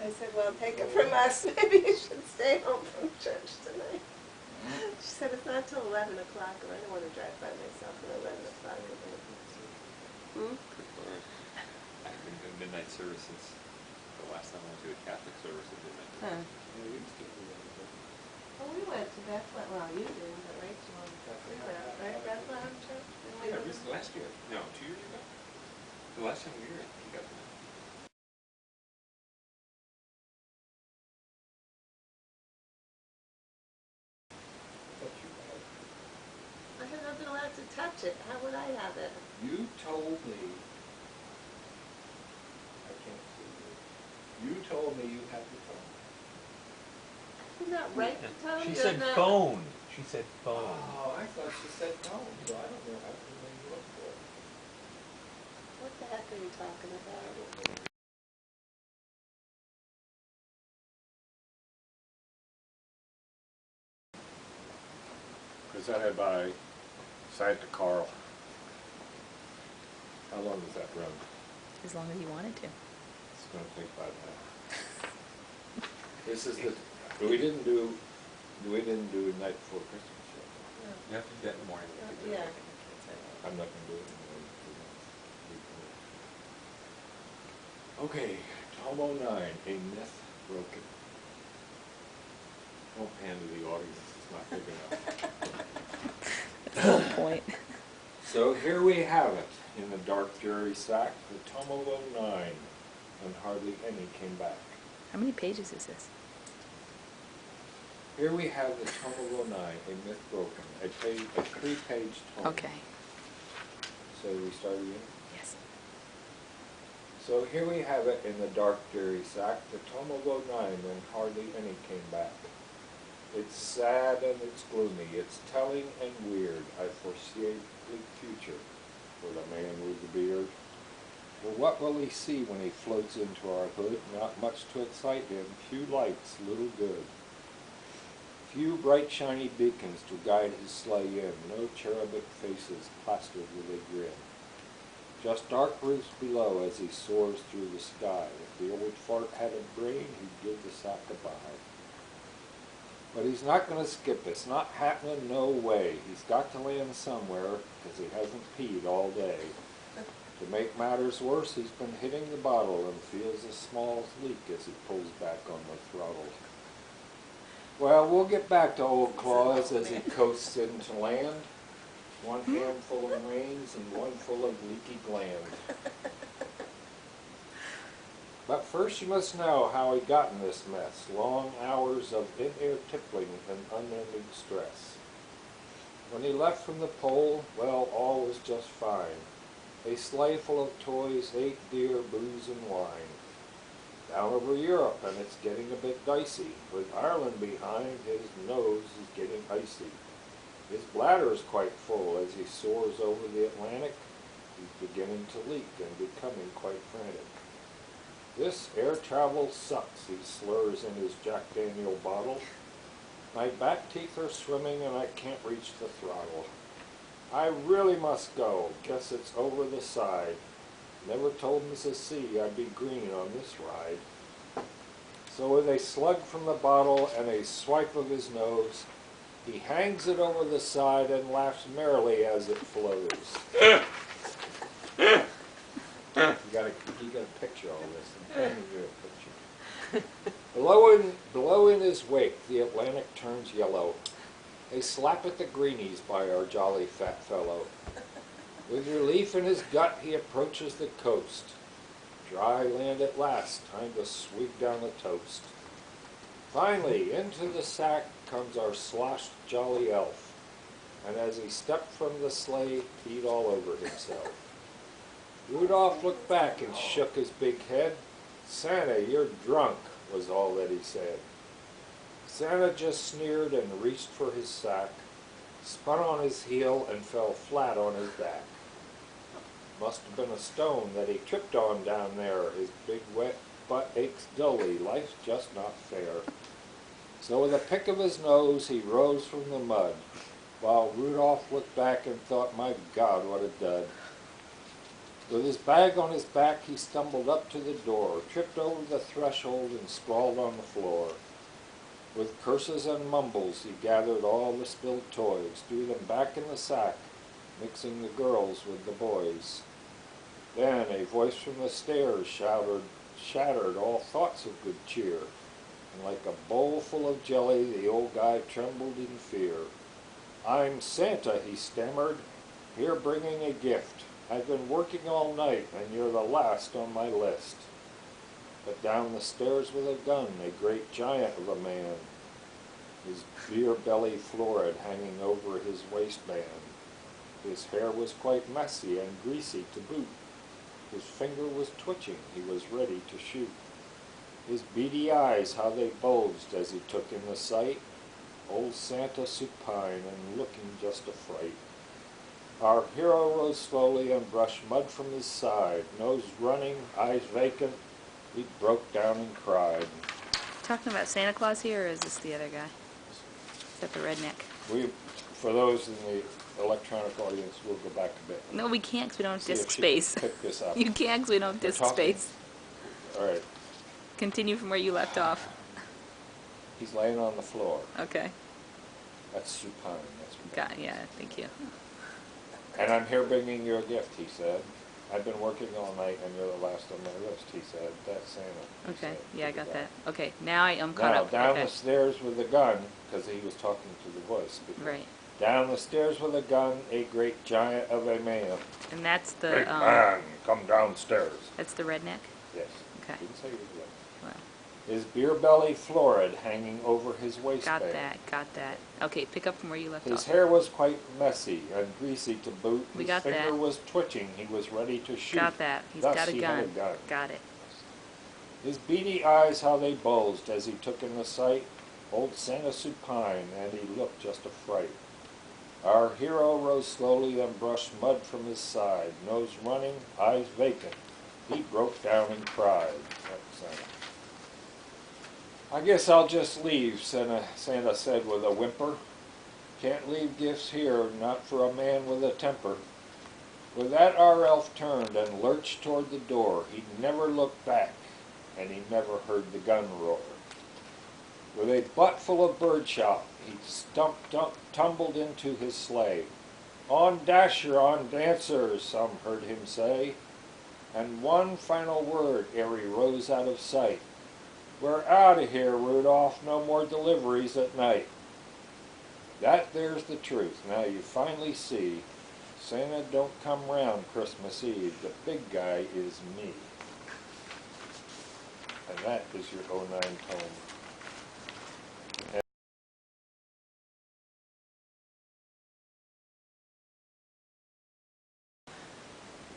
I said, well, take it from us. Maybe you should stay home from church tonight. She said, it's not till 11 o'clock, and I don't want to drive by myself at 11 o'clock. I've been doing midnight services. The last time I went to a Catholic service at midnight. Huh. Yeah, we used to do that. Well, we went to Bethlehem. Well, you didn't, but Rachel and we went, right? Bethlehem Church? Didn't we Yeah, go? just last year. No, 2 years ago. The last time we were here, you got that. But you had. I have not been allowed to touch it. How would I have it? You told me, I can't see you. You told me you had the phone. Isn't that right, Tom? She You're said not- phone. She said phone. Oh, I thought she said phone, so I don't know how to really look for it. What the heck are you talking about? Presented by Santa Carl. How long does that run? As long as you wanted to. It's gonna take 5 minutes. This is the, we didn't do Night Before Christmas yet. You have to do that in the morning. We have to do Yeah. it. I'm not gonna do it in the morning. Okay, Tome.wmv, A Myth Broken. Don't pan to the audience, it's not big enough. That's the point. So here we have it, in the dark dreary sack, the Tome.wmv, and hardly any came back. How many pages is this? Here we have the Tome.wmv, A Myth Broken, a 3-page tome. Okay. So we start again? Yes. So here we have it in the dark dreary sack, the Tome.wmv, and hardly any came back. It's sad and it's gloomy, it's telling and weird. I foresee a bleak future for the man with the beard. For what will he see when he floats into our hood? Not much to excite him, few lights, little good. Few bright shiny beacons to guide his sleigh in, no cherubic faces plastered with a grin. Just dark roofs below as he soars through the sky. If the old fart had a brain, he'd give the sack a bye. But he's not going to skip. It's not happening, no way. He's got to land somewhere because he hasn't peed all day. To make matters worse, he's been hitting the bottle and feels a small leak as he pulls back on the throttle. Well, we'll get back to Old Claus as he coasts into land. One handful of reins and one full of leaky gland. But first you must know how he got in this mess. Long hours of in-air tippling and unending stress. When he left from the pole, well, all was just fine. A sleigh full of toys, 8 deer, booze and wine. Down over Europe, and it's getting a bit dicey. With Ireland behind, his nose is getting icy. His bladder is quite full as he soars over the Atlantic. He's beginning to leak and becoming quite frantic. This air travel sucks, he slurs in his Jack Daniel bottle. My back teeth are swimming and I can't reach the throttle. I really must go, guess it's over the side. Never told Mrs. C I'd be green on this ride. So with a slug from the bottle and a swipe of his nose, he hangs it over the side and laughs merrily as it flows. You got a picture all this. I'm trying to do a picture. Below in his wake, the Atlantic turns yellow. A slap at the greenies by our jolly fat fellow. With relief in his gut, he approaches the coast. Dry land at last, time to sweep down the toast. Finally, into the sack comes our sloshed jolly elf, and as he stepped from the sleigh, peed all over himself. Rudolph looked back and shook his big head. Santa, you're drunk, was all that he said. Santa just sneered and reached for his sack, spun on his heel and fell flat on his back. Must have been a stone that he tripped on down there. His big wet butt aches dully. Life's just not fair. So with a pick of his nose, he rose from the mud, while Rudolph looked back and thought, my God, what a dud. With his bag on his back, he stumbled up to the door, tripped over the threshold, and sprawled on the floor. With curses and mumbles, he gathered all the spilled toys, threw them back in the sack, mixing the girls with the boys. Then a voice from the stairs shattered all thoughts of good cheer, and like a bowl full of jelly, the old guy trembled in fear. "I'm Santa," he stammered, "here bringing a gift. I've been working all night, and you're the last on my list." But down the stairs with a gun, a great giant of a man, his beer belly florid hanging over his waistband. His hair was quite messy and greasy to boot. His finger was twitching, he was ready to shoot. His beady eyes, how they bulged as he took in the sight. Old Santa supine and looking just a fright. Our hero rose slowly and brushed mud from his side. Nose running, eyes vacant, he broke down and cried. Talking about Santa Claus here, or is this the other guy? Is that the redneck? For those in the electronic audience, we'll go back a bit. No, we can't because we don't have See if disk she space. can pick this up. You can't because we don't have We're disk talking. space. All right. Continue from where you left off. He's laying on the floor. Okay. That's supine. That's what Got that yeah, means. thank you. And I'm here bringing you a gift, he said. I've been working all night, and you're the last on my list, he said. That's Santa. He Okay, said, yeah, I to the got guy. that. Okay, now I'm caught Now, up. down Okay. the stairs with a gun, because he was talking to the voice. before. Right. Down the stairs with a gun, a great giant of a man. And that's the Great man, come downstairs. that's the redneck? Yes. Okay. Didn't say he was young. Well, His beer belly florid hanging over his waistband. got that. Okay, pick up from where you left His off. hair was quite messy and greasy to boot. We His got finger that. was twitching. He was ready to shoot. Got that. He's Thus got a he gun. had a gun. Got it. His beady eyes, how they bulged as he took in the sight. Old Santa supine, and he looked just a fright. Our hero rose slowly and brushed mud from his side. Nose running, eyes vacant. He broke down and cried. That's Santa. "I guess I'll just leave," Santa said with a whimper. "Can't leave gifts here, not for a man with a temper." With that our elf turned and lurched toward the door. He never looked back, and he never heard the gun roar. With a butt full of birdshot, he tumbled into his sleigh. "On Dasher, on Dancer," some heard him say. And one final word ere he rose out of sight. "We're out of here, Rudolph, no more deliveries at night." That there's the truth. Now you finally see, Santa don't come round Christmas Eve. The big guy is me. And that is your 09 tome.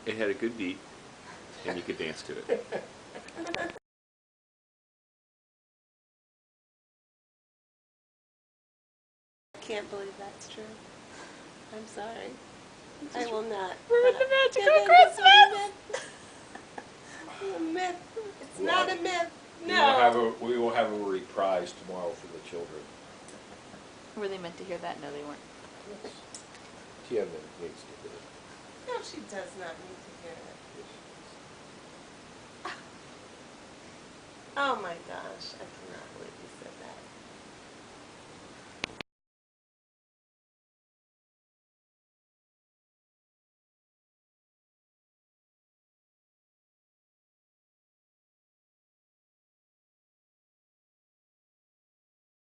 It had a good beat, and you could dance to it. Can't believe that's true. I'm sorry. I will not. Ruin the magic Give of in to Christmas! a myth. It's not a myth. We will have No. a reprise tomorrow for the children. Were they meant to hear that? No, they weren't. Yes. Tiana needs to hear it. No, she does not need to hear it. Yes, she Oh my gosh, I cannot believe you said that.